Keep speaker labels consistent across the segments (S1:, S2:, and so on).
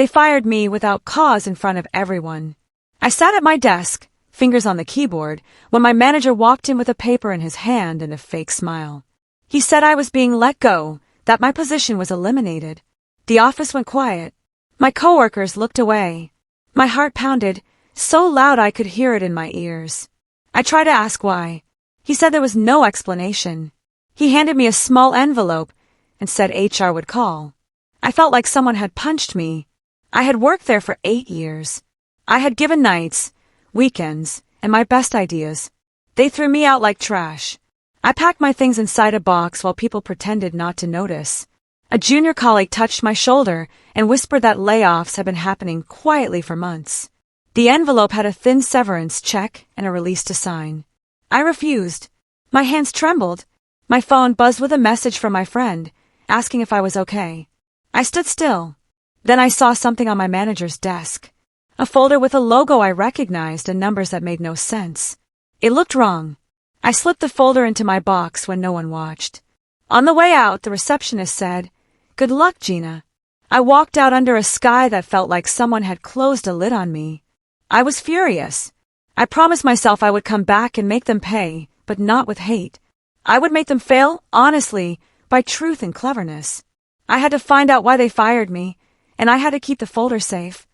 S1: They fired me without cause in front of everyone. I sat at my desk, fingers on the keyboard, when my manager walked in with a paper in his hand and a fake smile. He said I was being let go, that my position was eliminated. The office went quiet. My coworkers looked away. My heart pounded, so loud I could hear it in my ears. I tried to ask why. He said there was no explanation. He handed me a small envelope and said HR would call. I felt like someone had punched me. I had worked there for 8 years. I had given nights, weekends, and my best ideas. They threw me out like trash. I packed my things inside a box while people pretended not to notice. A junior colleague touched my shoulder and whispered that layoffs had been happening quietly for months. The envelope had a thin severance check and a release to sign. I refused. My hands trembled. My phone buzzed with a message from my friend, asking if I was okay. I stood still. Then I saw something on my manager's desk. A folder with a logo I recognized and numbers that made no sense. It looked wrong. I slipped the folder into my box when no one watched. On the way out, the receptionist said, "Good luck, Gina." I walked out under a sky that felt like someone had closed a lid on me. I was furious. I promised myself I would come back and make them pay, but not with hate. I would make them fail, honestly, by truth and cleverness. I had to find out why they fired me, and I had to keep the folder safe.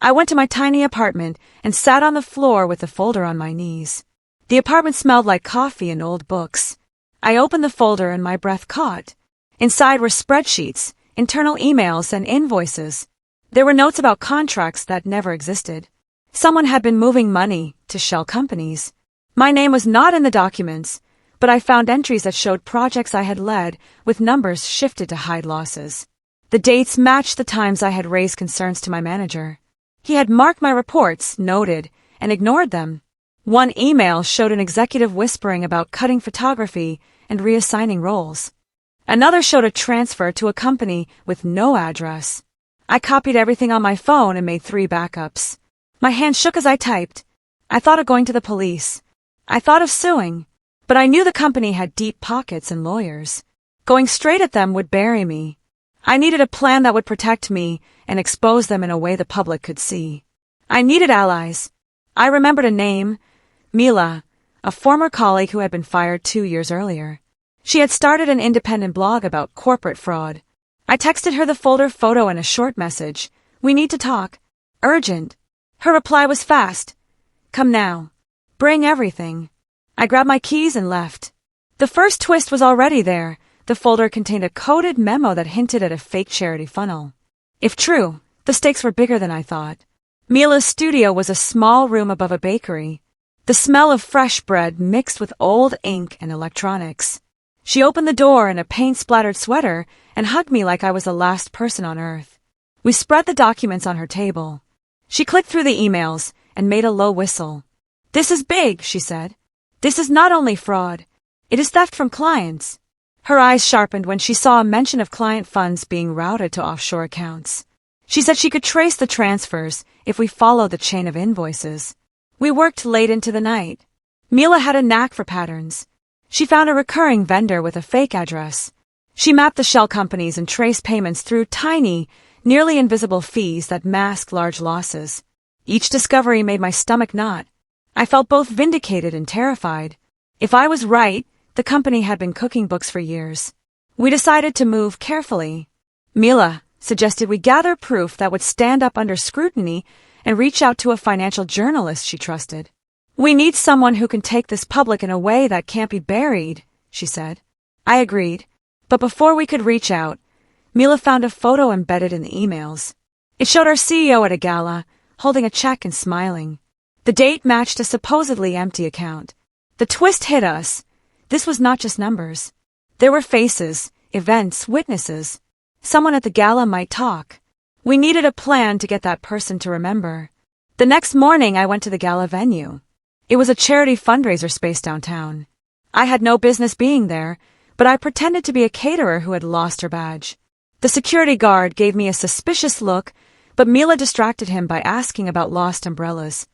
S1: I went to my tiny apartment and sat on the floor with the folder on my knees. The apartment smelled like coffee and old books. I opened the folder and my breath caught. Inside were spreadsheets, internal emails, and invoices. There were notes about contracts that never existed. Someone had been moving money to shell companies. My name was not in the documents, but I found entries that showed projects I had led with numbers shifted to hide losses. The dates matched the times I had raised concerns to my manager. He had marked my reports, noted, and ignored them. One email showed an executive whispering about cutting photography and reassigning roles. Another showed a transfer to a company with no address. I copied everything on my phone and made 3 backups. My hand shook as I typed. I thought of going to the police. I thought of suing. But I knew the company had deep pockets and lawyers. Going straight at them would bury me. I needed a plan that would protect me and expose them in a way the public could see. I needed allies. I remembered a name, Mila, a former colleague who had been fired 2 years earlier. She had started an independent blog about corporate fraud. I texted her the folder photo and a short message. "We need to talk. Urgent." Her reply was fast. "Come now. Bring everything." I grabbed my keys and left. The first twist was already there. The folder contained a coded memo that hinted at a fake charity funnel. If true, the stakes were bigger than I thought. Mila's studio was a small room above a bakery. The smell of fresh bread mixed with old ink and electronics. She opened the door in a paint-splattered sweater and hugged me like I was the last person on earth. We spread the documents on her table. She clicked through the emails and made a low whistle. "This is big," she said. "This is not only fraud, it is theft from clients." Her eyes sharpened when she saw a mention of client funds being routed to offshore accounts. She said she could trace the transfers if we followed the chain of invoices. We worked late into the night. Mila had a knack for patterns. She found a recurring vendor with a fake address. She mapped the shell companies and traced payments through tiny, nearly invisible fees that masked large losses. Each discovery made my stomach knot. I felt both vindicated and terrified. If I was right, the company had been cooking books for years. We decided to move carefully. Mila suggested we gather proof that would stand up under scrutiny and reach out to a financial journalist she trusted. "We need someone who can take this public in a way that can't be buried," she said. I agreed, but before we could reach out, Mila found a photo embedded in the emails. It showed our CEO at a gala, holding a check and smiling. The date matched a supposedly empty account. The twist hit us. This was not just numbers. There were faces, events, witnesses. Someone at the gala might talk. We needed a plan to get that person to remember. The next morning I went to the gala venue. It was a charity fundraiser space downtown. I had no business being there, but I pretended to be a caterer who had lost her badge. The security guard gave me a suspicious look, but Mila distracted him by asking about lost umbrellas.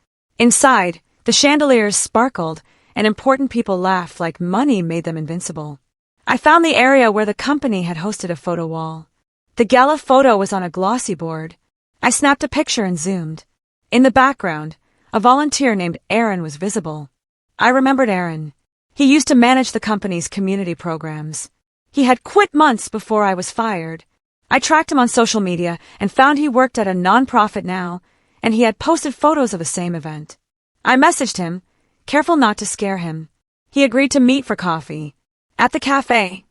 S1: Inside, the chandeliers sparkled, and important people laughed like money made them invincible. I found the area where the company had hosted a photo wall. The gala photo was on a glossy board. I snapped a picture and zoomed. In the background, a volunteer named Aaron was visible. I remembered Aaron. He used to manage the company's community programs. He had quit months before I was fired. I tracked him on social media and found he worked at a nonprofit now, and he had posted photos of the same event. I messaged him, careful not to scare him. He agreed to meet for coffee. At the cafe,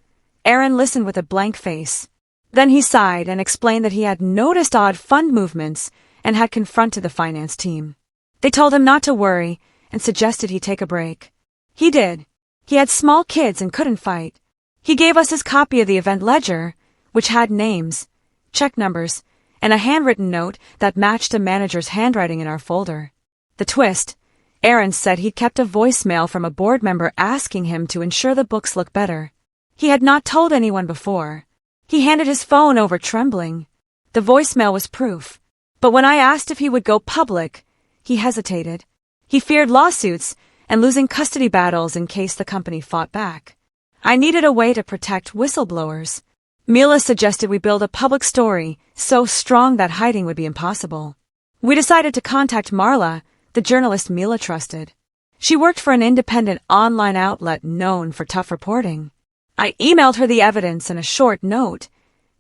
S1: Aaron listened with a blank face. Then he sighed and explained that he had noticed odd fund movements and had confronted the finance team. They told him not to worry and suggested he take a break. He did. He had small kids and couldn't fight. He gave us his copy of the event ledger, which had names, check numbers, and a handwritten note that matched a manager's handwriting in our folder. The twist: Aaron said he'd kept a voicemail from a board member asking him to ensure the books look better. He had not told anyone before. He handed his phone over trembling. The voicemail was proof. But when I asked if he would go public, he hesitated. He feared lawsuits and losing custody battles in case the company fought back. I needed a way to protect whistleblowers. Mila suggested we build a public story so strong that hiding would be impossible. We decided to contact Marla, the journalist Mila trusted. She worked for an independent online outlet known for tough reporting. I emailed her the evidence and a short note.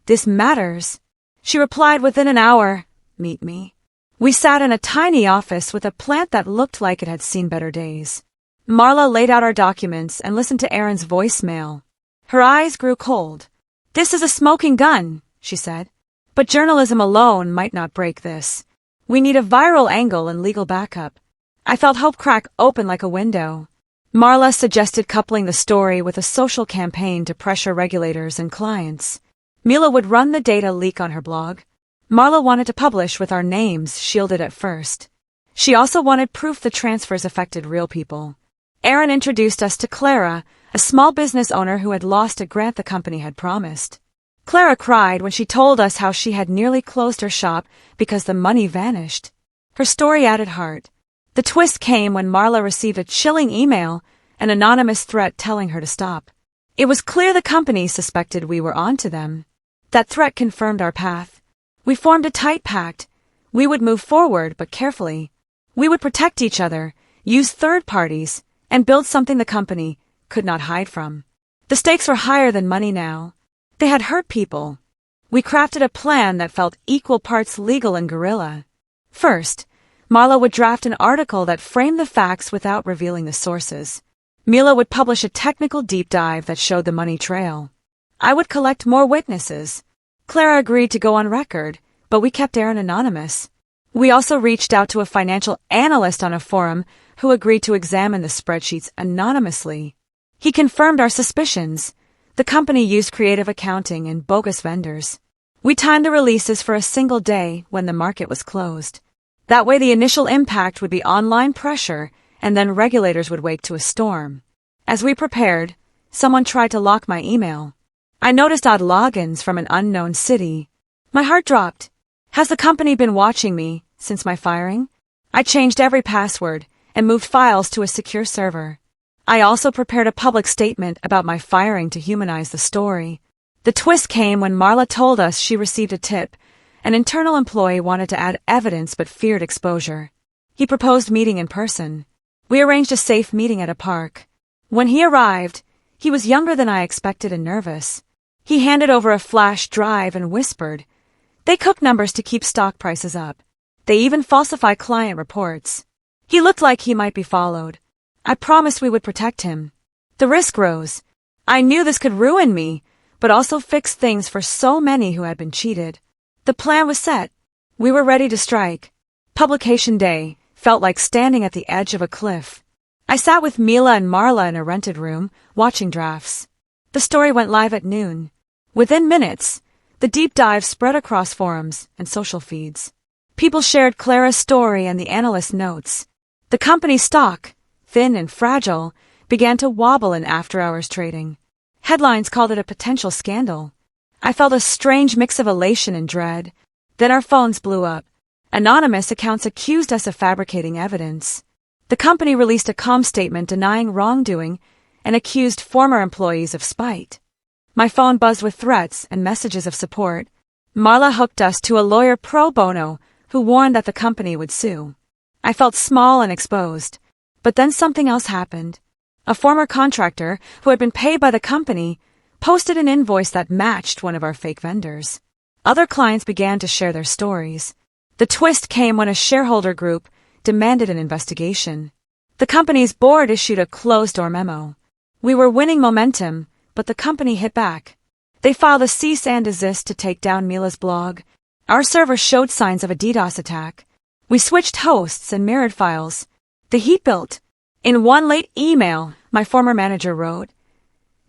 S1: "This matters." She replied within an hour, "Meet me." We sat in a tiny office with a plant that looked like it had seen better days. Marla laid out our documents and listened to Aaron's voicemail. Her eyes grew cold. "This is a smoking gun," she said. "But journalism alone might not break this. We need a viral angle and legal backup." I felt hope crack open like a window. Marla suggested coupling the story with a social campaign to pressure regulators and clients. Mila would run the data leak on her blog. Marla wanted to publish with our names shielded at first. She also wanted proof the transfers affected real people. Aaron introduced us to Clara, a small business owner who had lost a grant the company had promised. Clara cried when she told us how she had nearly closed her shop because the money vanished. Her story added heart. The twist came when Marla received a chilling email, an anonymous threat telling her to stop. It was clear the company suspected we were onto them. That threat confirmed our path. We formed a tight pact. We would move forward, but carefully. We would protect each other, use third parties, and build something the company could not hide from. The stakes were higher than money now. They had hurt people. We crafted a plan that felt equal parts legal and guerrilla. First, Marla would draft an article that framed the facts without revealing the sources. Mila would publish a technical deep dive that showed the money trail. I would collect more witnesses. Clara agreed to go on record, but we kept Aaron anonymous. We also reached out to a financial analyst on a forum who agreed to examine the spreadsheets anonymously. He confirmed our suspicions. The company used creative accounting and bogus vendors. We timed the releases for a single day when the market was closed. That way the initial impact would be online pressure, and then regulators would wake to a storm. As we prepared, someone tried to lock my email. I noticed odd logins from an unknown city. My heart dropped. Has the company been watching me since my firing? I changed every password and moved files to a secure server. I also prepared a public statement about my firing to humanize the story. The twist came when Marla told us she received a tip. An internal employee wanted to add evidence but feared exposure. He proposed meeting in person. We arranged a safe meeting at a park. When he arrived, he was younger than I expected and nervous. He handed over a flash drive and whispered, "They cook numbers to keep stock prices up. They even falsify client reports." He looked like he might be followed. I promised we would protect him. The risk rose. I knew this could ruin me, but also fix things for so many who had been cheated. The plan was set. We were ready to strike. Publication day felt like standing at the edge of a cliff. I sat with Mila and Marla in a rented room, watching drafts. The story went live at noon. Within minutes, the deep dive spread across forums and social feeds. People shared Clara's story and the analyst's notes. The company's stock, thin and fragile, began to wobble in after-hours trading. Headlines called it a potential scandal. I felt a strange mix of elation and dread. Then our phones blew up. Anonymous accounts accused us of fabricating evidence. The company released a comm statement denying wrongdoing and accused former employees of spite. My phone buzzed with threats and messages of support. Marla hooked us to a lawyer pro bono who warned that the company would sue. I felt small and exposed. But then something else happened. A former contractor, who had been paid by the company, posted an invoice that matched one of our fake vendors. Other clients began to share their stories. The twist came when a shareholder group demanded an investigation. The company's board issued a closed-door memo. We were winning momentum, but the company hit back. They filed a cease and desist to take down Mila's blog. Our server showed signs of a DDoS attack. We switched hosts and mirrored files. The heat built. In one late email, my former manager wrote,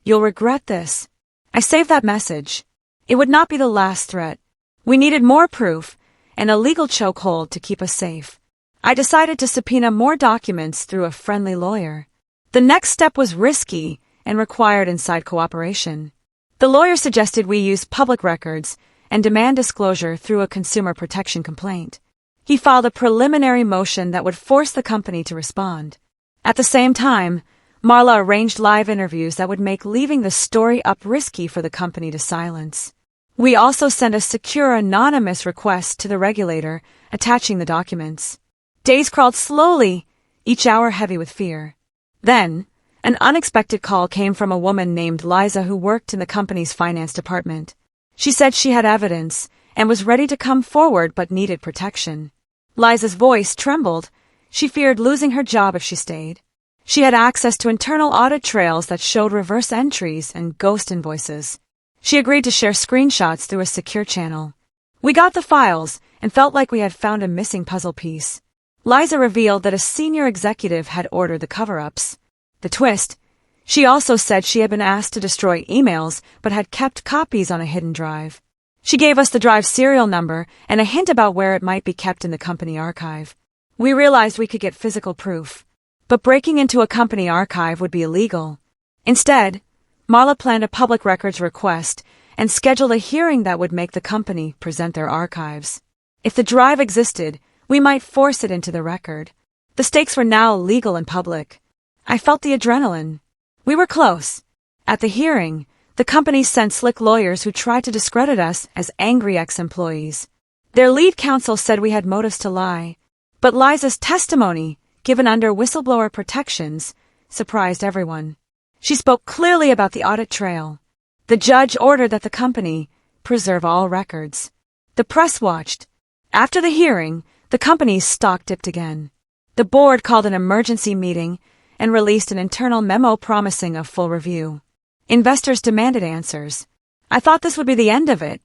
S1: "You'll regret this." I saved that message. It would not be the last threat. We needed more proof and a legal chokehold to keep us safe. I decided to subpoena more documents through a friendly lawyer. The next step was risky and required inside cooperation. The lawyer suggested we use public records and demand disclosure through a consumer protection complaint. He filed a preliminary motion that would force the company to respond. At the same time, Marla arranged live interviews that would make leaving the story up risky for the company to silence. We also sent a secure anonymous request to the regulator attaching the documents. Days crawled slowly, each hour heavy with fear. Then, an unexpected call came from a woman named Liza who worked in the company's finance department. She said she had evidence and was ready to come forward but needed protection. Liza's voice trembled. She feared losing her job if she stayed. She had access to internal audit trails that showed reverse entries and ghost invoices. She agreed to share screenshots through a secure channel. We got the files and felt like we had found a missing puzzle piece. Liza revealed that a senior executive had ordered the cover-ups. The twist: she also said she had been asked to destroy emails but had kept copies on a hidden drive. She gave us the drive serial number and a hint about where it might be kept in the company archive. We realized we could get physical proof, but breaking into a company archive would be illegal. Instead, Marla planned a public records request and scheduled a hearing that would make the company present their archives. If the drive existed, we might force it into the record. The stakes were now legal and public. I felt the adrenaline. We were close. At the hearing, the company sent slick lawyers who tried to discredit us as angry ex-employees. Their lead counsel said we had motives to lie. But Liza's testimony, given under whistleblower protections, surprised everyone. She spoke clearly about the audit trail. The judge ordered that the company preserve all records. The press watched. After the hearing, the company's stock dipped again. The board called an emergency meeting and released an internal memo promising a full review. Investors demanded answers. I thought this would be the end of it,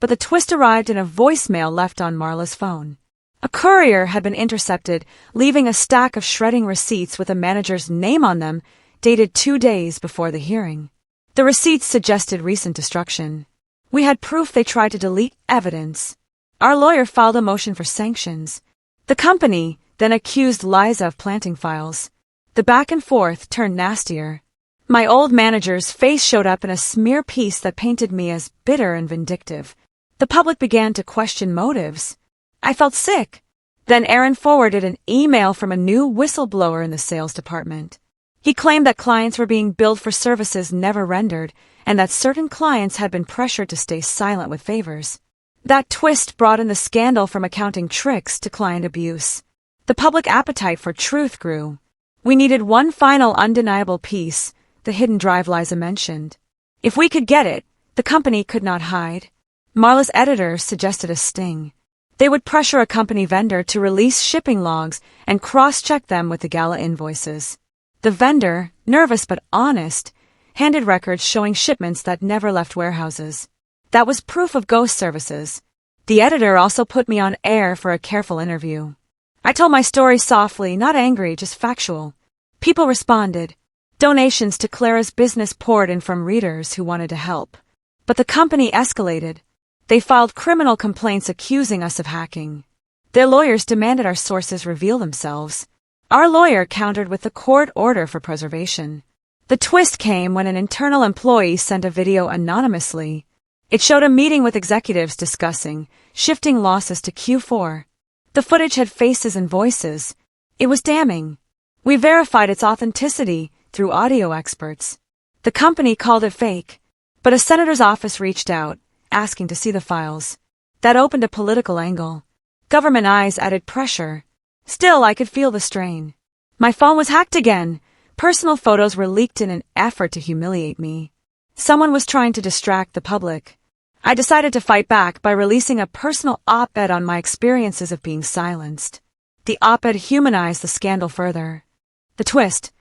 S1: but the twist arrived in a voicemail left on Marla's phone. A courier had been intercepted, leaving a stack of shredding receipts with a manager's name on them, dated 2 days before the hearing. The receipts suggested recent destruction. We had proof they tried to delete evidence. Our lawyer filed a motion for sanctions. The company then accused Liza of planting files. The back and forth turned nastier. My old manager's face showed up in a smear piece that painted me as bitter and vindictive. The public began to question motives. I felt sick. Then Aaron forwarded an email from a new whistleblower in the sales department. He claimed that clients were being billed for services never rendered and that certain clients had been pressured to stay silent with favors. That twist brought in the scandal from accounting tricks to client abuse. The public appetite for truth grew. We needed one final undeniable piece, the hidden drive Liza mentioned. If we could get it, the company could not hide. Marla's editor suggested a sting. They would pressure a company vendor to release shipping logs and cross-check them with the gala invoices. The vendor, nervous but honest, handed records showing shipments that never left warehouses. That was proof of ghost services. The editor also put me on air for a careful interview. I told my story softly, not angry, just factual. People responded. Donations to Clara's business poured in from readers who wanted to help. But the company escalated. They filed criminal complaints accusing us of hacking. Their lawyers demanded our sources reveal themselves. Our lawyer countered with the court order for preservation. The twist came when an internal employee sent a video anonymously. It showed a meeting with executives discussing shifting losses to Q4. The footage had faces and voices. It was damning. We verified its authenticity through audio experts. The company called it fake, but a senator's office reached out, asking to see the files. That opened a political angle. Government eyes added pressure. Still, I could feel the strain. My phone was hacked again. Personal photos were leaked in an effort to humiliate me. Someone was trying to distract the public. I decided to fight back by releasing a personal op-ed on my experiences of being silenced. The op-ed humanized the scandal further. The twist.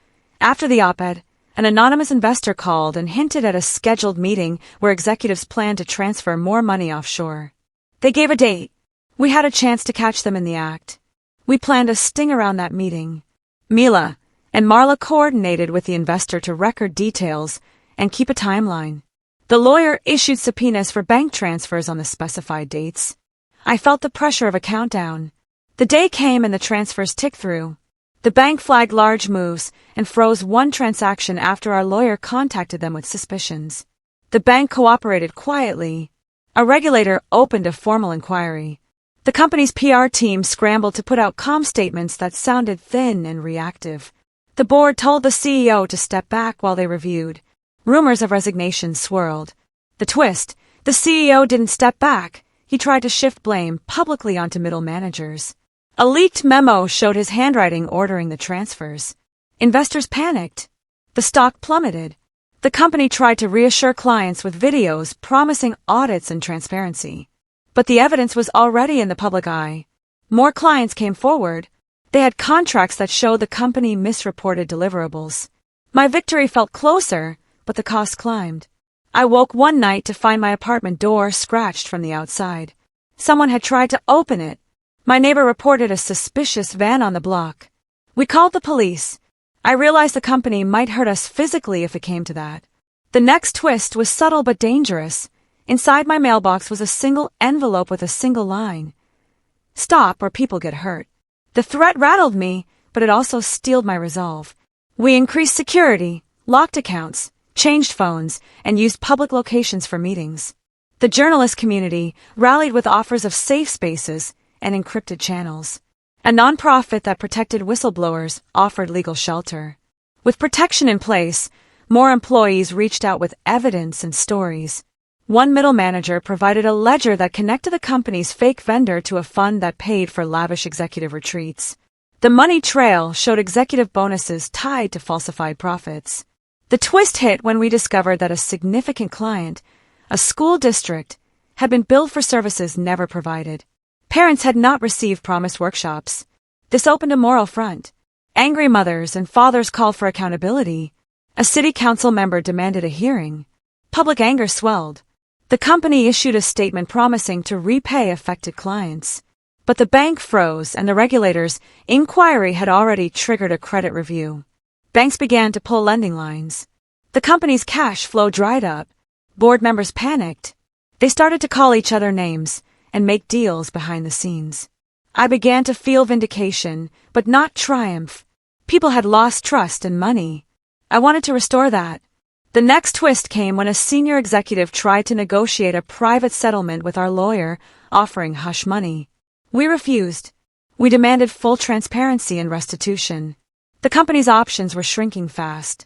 S1: After the op-ed, an anonymous investor called and hinted at a scheduled meeting where executives planned to transfer more money offshore. They gave a date. We had a chance to catch them in the act. We planned a sting around that meeting. Mila and Marla coordinated with the investor to record details and keep a timeline. The lawyer issued subpoenas for bank transfers on the specified dates. I felt the pressure of a countdown. The day came and the transfers ticked through. The bank flagged large moves and froze one transaction after our lawyer contacted them with suspicions. The bank cooperated quietly. A regulator opened a formal inquiry. The company's PR team scrambled to put out comm statements that sounded thin and reactive. The board told the CEO to step back while they reviewed. Rumors of resignation swirled. The twist, the CEO didn't step back. He tried to shift blame publicly onto middle managers. A leaked memo showed his handwriting ordering the transfers. Investors panicked. The stock plummeted. The company tried to reassure clients with videos promising audits and transparency. But the evidence was already in the public eye. More clients came forward. They had contracts that showed the company misreported deliverables. My victory felt closer, but the cost climbed. I woke one night to find my apartment door scratched from the outside. Someone had tried to open it. My neighbor reported a suspicious van on the block. We called the police. I realized the company might hurt us physically if it came to that. The next twist was subtle but dangerous. Inside my mailbox was a single envelope with a single line. Stop or people get hurt. The threat rattled me, but it also steeled my resolve. We increased security, locked accounts, changed phones, and used public locations for meetings. The journalist community rallied with offers of safe spaces and encrypted channels. A nonprofit that protected whistleblowers offered legal shelter. With protection in place, more employees reached out with evidence and stories. One middle manager provided a ledger that connected the company's fake vendor to a fund that paid for lavish executive retreats. The money trail showed executive bonuses tied to falsified profits. The twist hit when we discovered that a significant client, a school district, had been billed for services never provided. Parents had not received promised workshops. This opened a moral front. Angry mothers and fathers called for accountability. A city council member demanded a hearing. Public anger swelled. The company issued a statement promising to repay affected clients. But the bank froze and the regulators' inquiry had already triggered a credit review. Banks began to pull lending lines. The company's cash flow dried up. Board members panicked. They started to call each other names and make deals behind the scenes. I began to feel vindication, but not triumph. People had lost trust and money. I wanted to restore that. The next twist came when a senior executive tried to negotiate a private settlement with our lawyer, offering hush money. We refused. We demanded full transparency and restitution. The company's options were shrinking fast.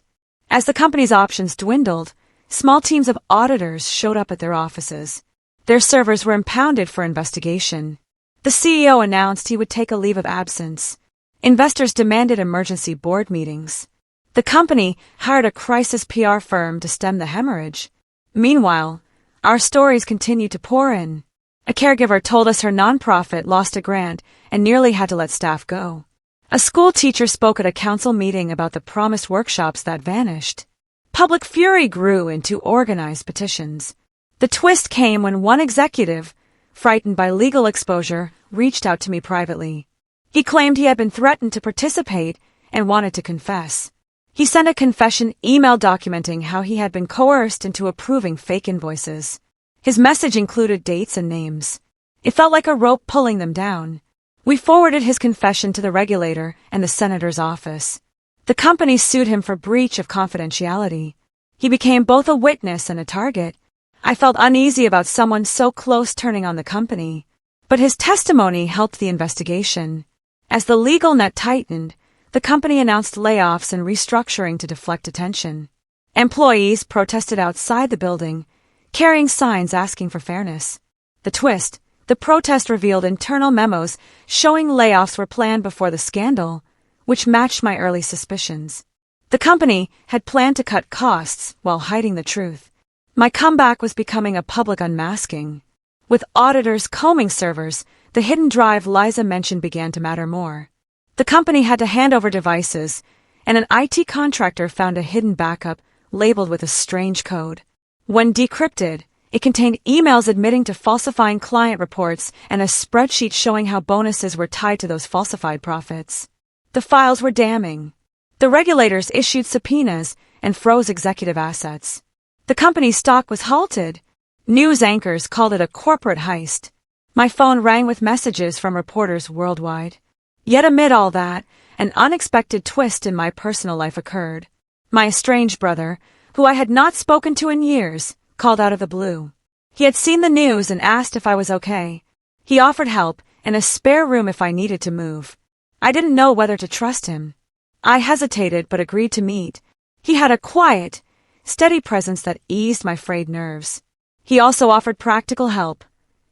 S1: As the company's options dwindled, small teams of auditors showed up at their offices. Their servers were impounded for investigation. The CEO announced he would take a leave of absence. Investors demanded emergency board meetings. The company hired a crisis PR firm to stem the hemorrhage. Meanwhile, our stories continued to pour in. A caregiver told us her nonprofit lost a grant and nearly had to let staff go. A school teacher spoke at a council meeting about the promised workshops that vanished. Public fury grew into organized petitions. The twist came when one executive, frightened by legal exposure, reached out to me privately. He claimed he had been threatened to participate and wanted to confess. He sent a confession email documenting how he had been coerced into approving fake invoices. His message included dates and names. It felt like a rope pulling them down. We forwarded his confession to the regulator and the senator's office. The company sued him for breach of confidentiality. He became both a witness and a target. I felt uneasy about someone so close turning on the company. But his testimony helped the investigation. As the legal net tightened, the company announced layoffs and restructuring to deflect attention. Employees protested outside the building, carrying signs asking for fairness. The twist, The protest revealed internal memos showing layoffs were planned before the scandal, which matched my early suspicions. The company had planned to cut costs while hiding the truth. My comeback was becoming a public unmasking. With auditors combing servers, the hidden drive Liza mentioned began to matter more. The company had to hand over devices, and an IT contractor found a hidden backup labeled with a strange code. When decrypted, it contained emails admitting to falsifying client reports and a spreadsheet showing how bonuses were tied to those falsified profits. The files were damning. The regulators issued subpoenas and froze executive assets. The company's stock was halted. News anchors called it a corporate heist. My phone rang with messages from reporters worldwide. Yet amid all that, an unexpected twist in my personal life occurred. My estranged brother, who I had not spoken to in years, called out of the blue. He had seen the news and asked if I was okay. He offered help and a spare room if I needed to move. I didn't know whether to trust him. I hesitated but agreed to meet. He had a quiet, steady presence that eased my frayed nerves. He also offered practical help.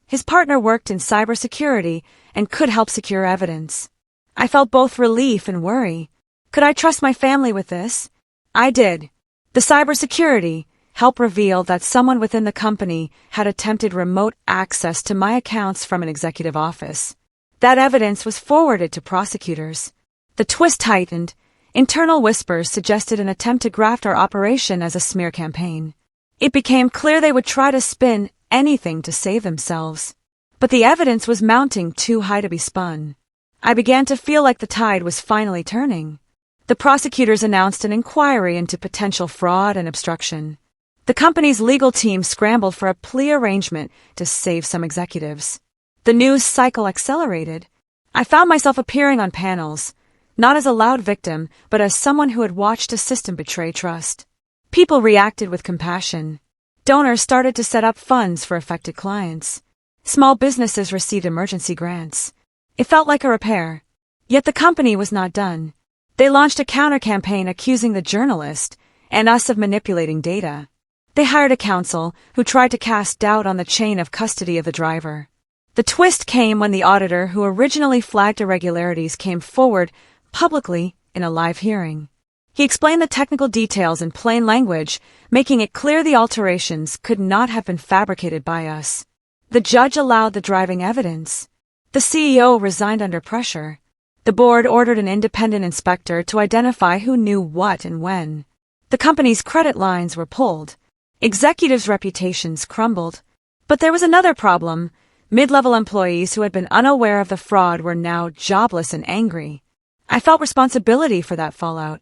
S1: His partner worked in cybersecurity and could help secure evidence. I felt both relief and worry. Could I trust my family with this? I did. The cybersecurity help revealed that someone within the company had attempted remote access to my accounts from an executive office. That evidence was forwarded to prosecutors. The twist tightened. Internal whispers suggested an attempt to graft our operation as a smear campaign. It became clear they would try to spin anything to save themselves. But the evidence was mounting too high to be spun. I began to feel like the tide was finally turning. The prosecutors announced an inquiry into potential fraud and obstruction. The company's legal team scrambled for a plea arrangement to save some executives. The news cycle accelerated. I found myself appearing on panels, not as a loud victim, but as someone who had watched a system betray trust. People reacted with compassion. Donors started to set up funds for affected clients. Small businesses received emergency grants. It felt like a repair. Yet the company was not done. They launched a counter-campaign accusing the journalist and us of manipulating data. They hired a counsel who tried to cast doubt on the chain of custody of the driver. The twist came when the auditor who originally flagged irregularities came forward publicly in a live hearing. He explained the technical details in plain language, making it clear the alterations could not have been fabricated by us. The judge allowed the driving evidence. The CEO resigned under pressure. The board ordered an independent inspector to identify who knew what and when. The company's credit lines were pulled. Executives' reputations crumbled. But there was another problem. Mid-level employees who had been unaware of the fraud were now jobless and angry. I felt responsibility for that fallout.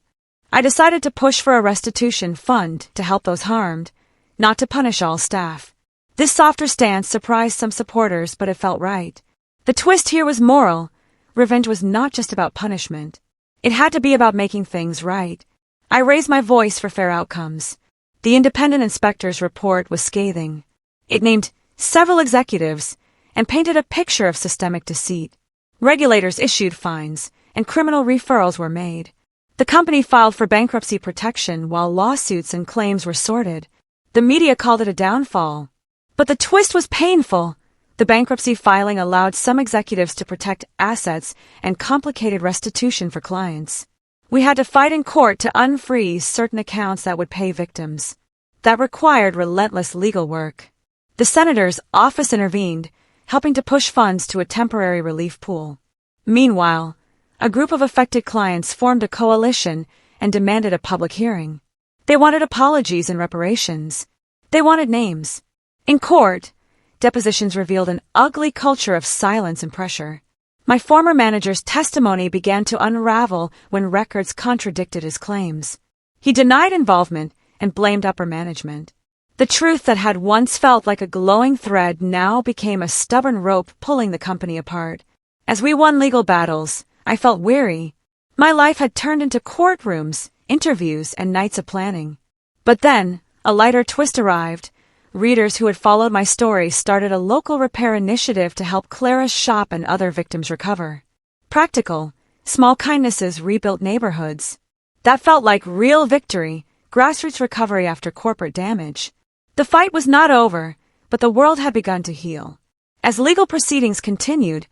S1: I decided to push for a restitution fund to help those harmed, not to punish all staff. This softer stance surprised some supporters, but it felt right. The twist here was moral. Revenge was not just about punishment. It had to be about making things right. I raised my voice for fair outcomes. The independent inspector's report was scathing. It named several executives and painted a picture of systemic deceit. Regulators issued fines, and criminal referrals were made. The company filed for bankruptcy protection while lawsuits and claims were sorted. The media called it a downfall. But the twist was painful. The bankruptcy filing allowed some executives to protect assets and complicated restitution for clients. We had to fight in court to unfreeze certain accounts that would pay victims. That required relentless legal work. The senator's office intervened, helping to push funds to a temporary relief pool. Meanwhile, a group of affected clients formed a coalition and demanded a public hearing. They wanted apologies and reparations. They wanted names. In court, depositions revealed an ugly culture of silence and pressure. My former manager's testimony began to unravel when records contradicted his claims. He denied involvement and blamed upper management. The truth that had once felt like a glowing thread now became a stubborn rope pulling the company apart. As we won legal battles, I felt weary. My life had turned into courtrooms, interviews, and nights of planning. But then, a lighter twist arrived. Readers who had followed my story started a local repair initiative to help Clara's shop and other victims recover. Practical, small kindnesses rebuilt neighborhoods. That felt like real victory, grassroots recovery after corporate damage. The fight was not over, but the world had begun to heal. As legal proceedings continued,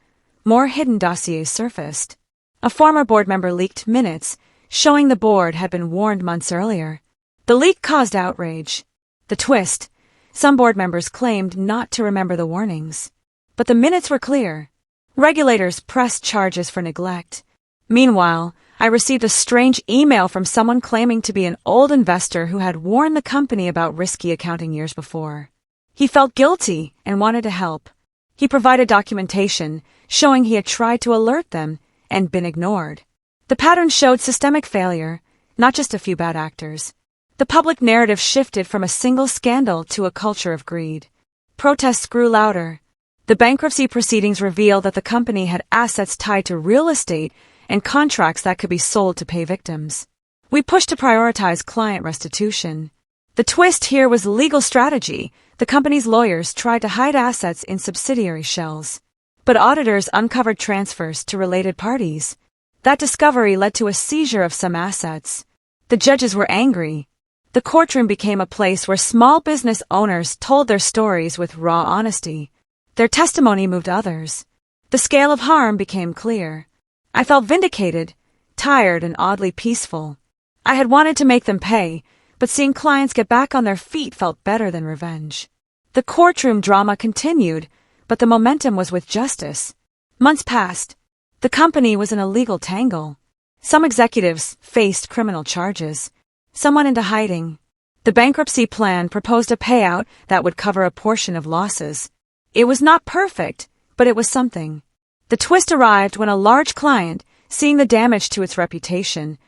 S1: more hidden dossiers surfaced. A former board member leaked minutes, showing the board had been warned months earlier. The leak caused outrage. The twist: some board members claimed not to remember the warnings. But the minutes were clear. Regulators pressed charges for neglect. Meanwhile, I received a strange email from someone claiming to be an old investor who had warned the company about risky accounting years before. He felt guilty and wanted to help. He provided documentation showing he had tried to alert them and been ignored. The pattern showed systemic failure, not just a few bad actors. The public narrative shifted from a single scandal to a culture of greed. Protests grew louder. The bankruptcy proceedings revealed that the company had assets tied to real estate and contracts that could be sold to pay victims. We pushed to prioritize client restitution. The twist here was legal strategy. The company's lawyers tried to hide assets in subsidiary shells. But auditors uncovered transfers to related parties. That discovery led to a seizure of some assets. The judges were angry. The courtroom became a place where small business owners told their stories with raw honesty. Their testimony moved others. The scale of harm became clear. I felt vindicated, tired, and oddly peaceful. I had wanted to make them pay, but seeing clients get back on their feet felt better than revenge. The courtroom drama continued, but the momentum was with justice. Months passed. The company was in a legal tangle. Some executives faced criminal charges. Some went into hiding. The bankruptcy plan proposed a payout that would cover a portion of losses. It was not perfect, but it was something. The twist arrived when a large client, seeing the damage to its reputation,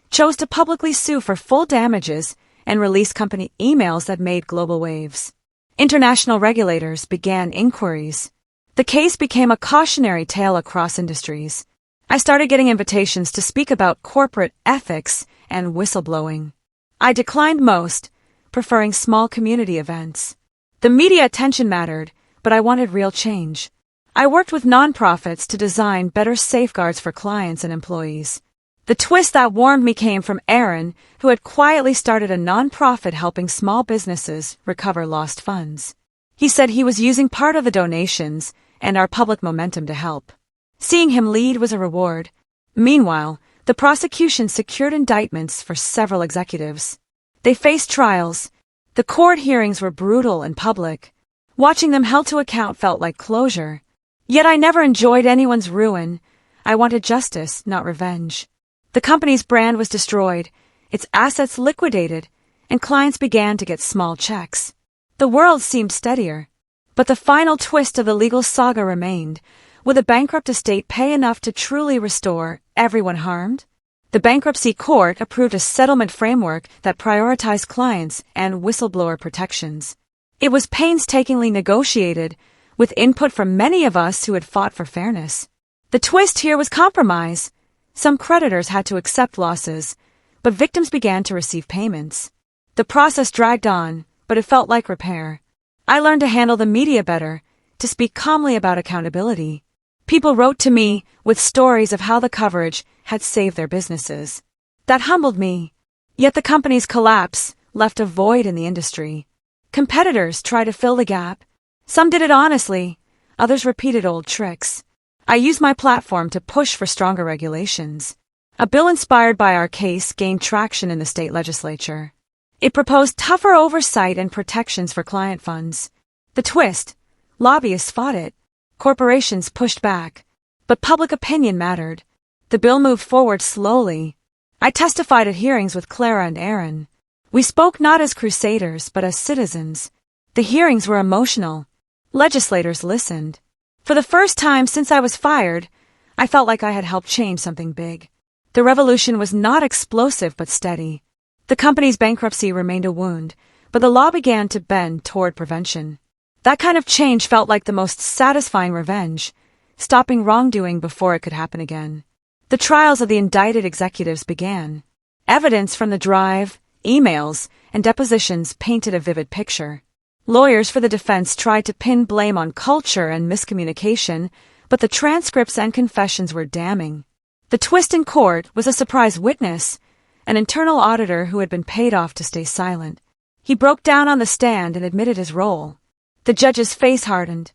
S1: chose to publicly sue for full damages and release company emails that made global waves. International regulators began inquiries. The case became a cautionary tale across industries. I started getting invitations to speak about corporate ethics and whistleblowing. I declined most, preferring small community events. The media attention mattered, but I wanted real change. I worked with nonprofits to design better safeguards for clients and employees. The twist that warmed me came from Aaron, who had quietly started a nonprofit helping small businesses recover lost funds. He said he was using part of the donations and our public momentum to help. Seeing him lead was a reward. Meanwhile, the prosecution secured indictments for several executives. They faced trials. The court hearings were brutal and public. Watching them held to account felt like closure. Yet I never enjoyed anyone's ruin. I wanted justice, not revenge. The company's brand was destroyed, its assets liquidated, and clients began to get small checks. The world seemed steadier. But the final twist of the legal saga remained. Would the bankrupt estate pay enough to truly restore everyone harmed? The bankruptcy court approved a settlement framework that prioritized clients and whistleblower protections. It was painstakingly negotiated, with input from many of us who had fought for fairness. The twist here was compromise. Some creditors had to accept losses, but victims began to receive payments. The process dragged on, but it felt like repair. I learned to handle the media better, to speak calmly about accountability. People wrote to me with stories of how the coverage had saved their businesses. That humbled me. Yet the company's collapse left a void in the industry. Competitors tried to fill the gap. Some did it honestly, others repeated old tricks. I used my platform to push for stronger regulations. A bill inspired by our case gained traction in the state legislature. It proposed tougher oversight and protections for client funds. The twist: lobbyists fought it. Corporations pushed back. But public opinion mattered. The bill moved forward slowly. I testified at hearings with Clara and Aaron. We spoke not as crusaders, but as citizens. The hearings were emotional. Legislators listened. For the first time since I was fired, I felt like I had helped change something big. The revolution was not explosive but steady. The company's bankruptcy remained a wound, but the law began to bend toward prevention. That kind of change felt like the most satisfying revenge, stopping wrongdoing before it could happen again. The trials of the indicted executives began. Evidence from the drive, emails, and depositions painted a vivid picture. Lawyers for the defense tried to pin blame on culture and miscommunication, but the transcripts and confessions were damning. The twist in court was a surprise witness, an internal auditor who had been paid off to stay silent. He broke down on the stand and admitted his role. The judge's face hardened.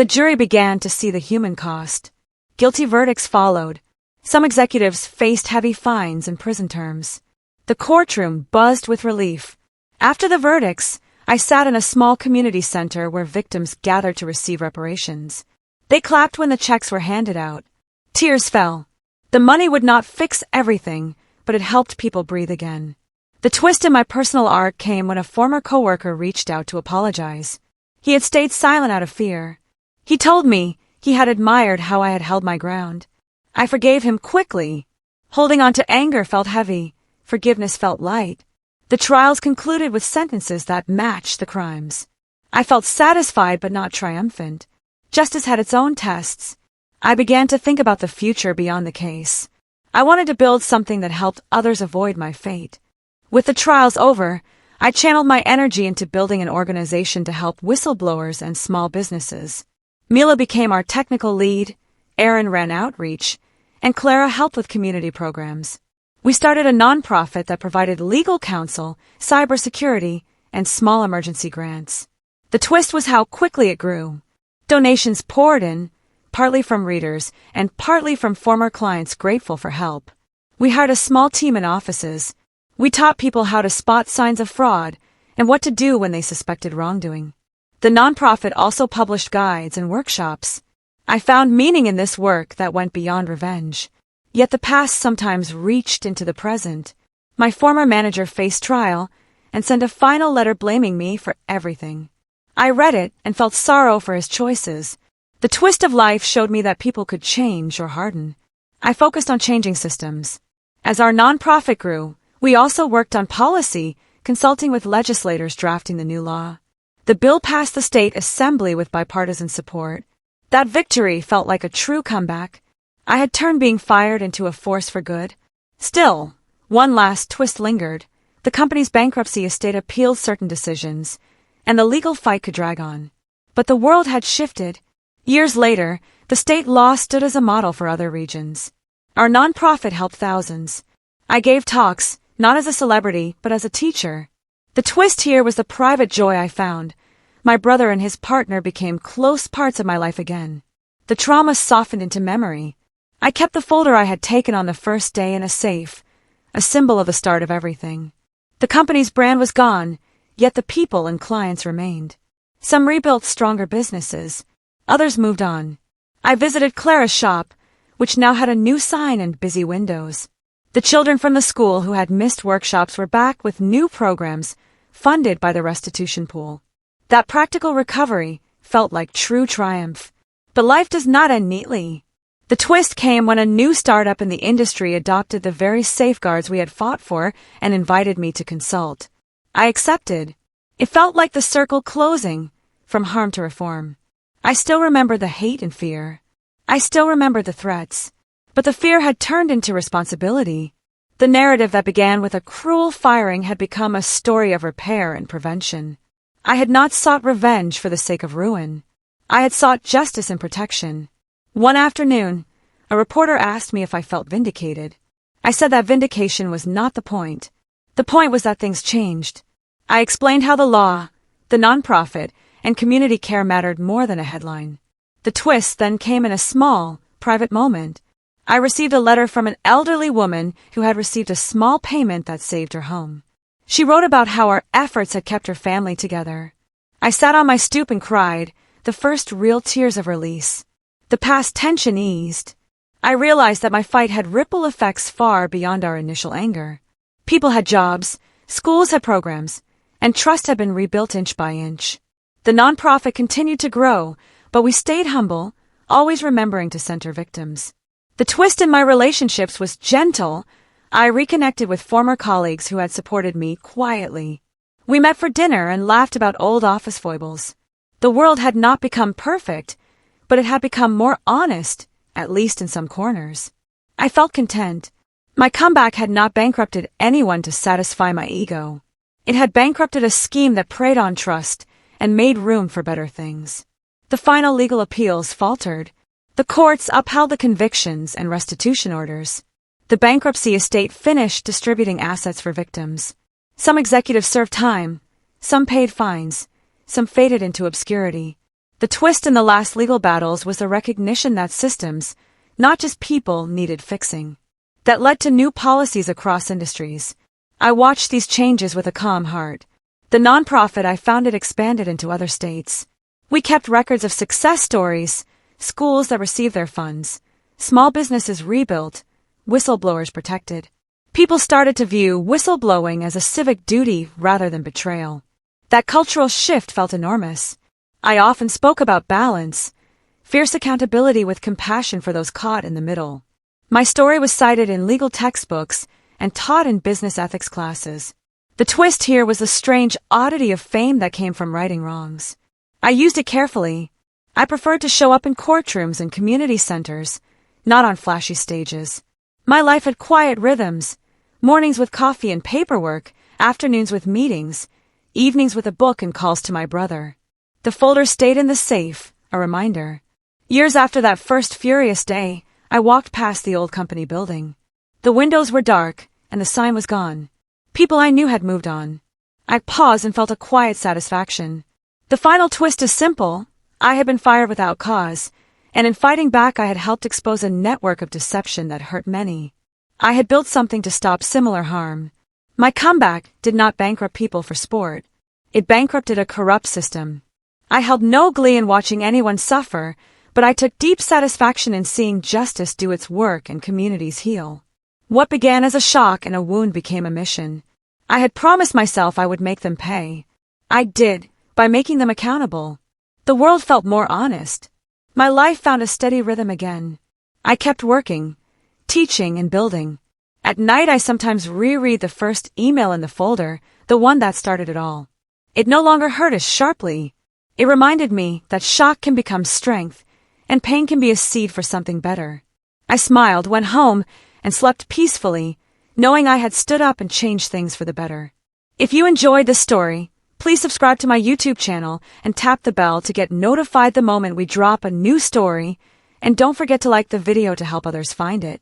S1: The jury began to see the human cost. Guilty verdicts followed. Some executives faced heavy fines and prison terms. The courtroom buzzed with relief. After the verdicts, I sat in a small community center where victims gathered to receive reparations. They clapped when the checks were handed out. Tears fell. The money would not fix everything, but it helped people breathe again. The twist in my personal arc came when a former coworker reached out to apologize. He had stayed silent out of fear. He told me he had admired how I had held my ground. I forgave him quickly. Holding on to anger felt heavy. Forgiveness felt light. The trials concluded with sentences that matched the crimes. I felt satisfied but not triumphant. Justice had its own tests. I began to think about the future beyond the case. I wanted to build something that helped others avoid my fate. With the trials over, I channeled my energy into building an organization to help whistleblowers and small businesses. Mila became our technical lead, Aaron ran outreach, and Clara helped with community programs. We started a nonprofit that provided legal counsel, cybersecurity, and small emergency grants. The twist was how quickly it grew. Donations poured in, partly from readers and partly from former clients grateful for help. We hired a small team in offices. We taught people how to spot signs of fraud and what to do when they suspected wrongdoing. The nonprofit also published guides and workshops. I found meaning in this work that went beyond revenge. Yet the past sometimes reached into the present. My former manager faced trial and sent a final letter blaming me for everything. I read it and felt sorrow for his choices. The twist of life showed me that people could change or harden. I focused on changing systems. As our nonprofit grew, we also worked on policy, consulting with legislators drafting the new law. The bill passed the state assembly with bipartisan support. That victory felt like a true comeback. I had turned being fired into a force for good. Still, one last twist lingered. The company's bankruptcy estate appealed certain decisions, and the legal fight could drag on. But the world had shifted. Years later, the state law stood as a model for other regions. Our nonprofit helped thousands. I gave talks, not as a celebrity, but as a teacher. The twist here was the private joy I found. My brother and his partner became close parts of my life again. The trauma softened into memory. I kept the folder I had taken on the first day in a safe, a symbol of the start of everything. The company's brand was gone, yet the people and clients remained. Some rebuilt stronger businesses. Others moved on. I visited Clara's shop, which now had a new sign and busy windows. The children from the school who had missed workshops were back with new programs funded by the restitution pool. That practical recovery felt like true triumph. But life does not end neatly. The twist came when a new startup in the industry adopted the very safeguards we had fought for and invited me to consult. I accepted. It felt like the circle closing, from harm to reform. I still remember the hate and fear. I still remember the threats. But the fear had turned into responsibility. The narrative that began with a cruel firing had become a story of repair and prevention. I had not sought revenge for the sake of ruin. I had sought justice and protection. One afternoon, a reporter asked me if I felt vindicated. I said that vindication was not the point. The point was that things changed. I explained how the law, the nonprofit, and community care mattered more than a headline. The twist then came in a small, private moment. I received a letter from an elderly woman who had received a small payment that saved her home. She wrote about how our efforts had kept her family together. I sat on my stoop and cried, the first real tears of release. The past tension eased. I realized that my fight had ripple effects far beyond our initial anger. People had jobs, schools had programs, and trust had been rebuilt inch by inch. The nonprofit continued to grow, but we stayed humble, always remembering to center victims. The twist in my relationships was gentle. I reconnected with former colleagues who had supported me quietly. We met for dinner and laughed about old office foibles. The world had not become perfect, but it had become more honest, at least in some corners. I felt content. My comeback had not bankrupted anyone to satisfy my ego. It had bankrupted a scheme that preyed on trust and made room for better things. The final legal appeals faltered. The courts upheld the convictions and restitution orders. The bankruptcy estate finished distributing assets for victims. Some executives served time, some paid fines, some faded into obscurity. The twist in the last legal battles was the recognition that systems, not just people, needed fixing. That led to new policies across industries. I watched these changes with a calm heart. The nonprofit I founded expanded into other states. We kept records of success stories, schools that received their funds, small businesses rebuilt, whistleblowers protected. People started to view whistleblowing as a civic duty rather than betrayal. That cultural shift felt enormous. I often spoke about balance, fierce accountability with compassion for those caught in the middle. My story was cited in legal textbooks and taught in business ethics classes. The twist here was the strange oddity of fame that came from righting wrongs. I used it carefully. I preferred to show up in courtrooms and community centers, not on flashy stages. My life had quiet rhythms, mornings with coffee and paperwork, afternoons with meetings, evenings with a book and calls to my brother. The folder stayed in the safe, a reminder. Years after that first furious day, I walked past the old company building. The windows were dark, and the sign was gone. People I knew had moved on. I paused and felt a quiet satisfaction. The final twist is simple. I had been fired without cause, and in fighting back I had helped expose a network of deception that hurt many. I had built something to stop similar harm. My comeback did not bankrupt people for sport. It bankrupted a corrupt system. I held no glee in watching anyone suffer, but I took deep satisfaction in seeing justice do its work and communities heal. What began as a shock and a wound became a mission. I had promised myself I would make them pay. I did, by making them accountable. The world felt more honest. My life found a steady rhythm again. I kept working, teaching and building. At night I sometimes reread the first email in the folder, the one that started it all. It no longer hurt as sharply. It reminded me that shock can become strength, and pain can be a seed for something better. I smiled, went home, and slept peacefully, knowing I had stood up and changed things for the better. If you enjoyed this story, please subscribe to my YouTube channel and tap the bell to get notified the moment we drop a new story, and don't forget to like the video to help others find it.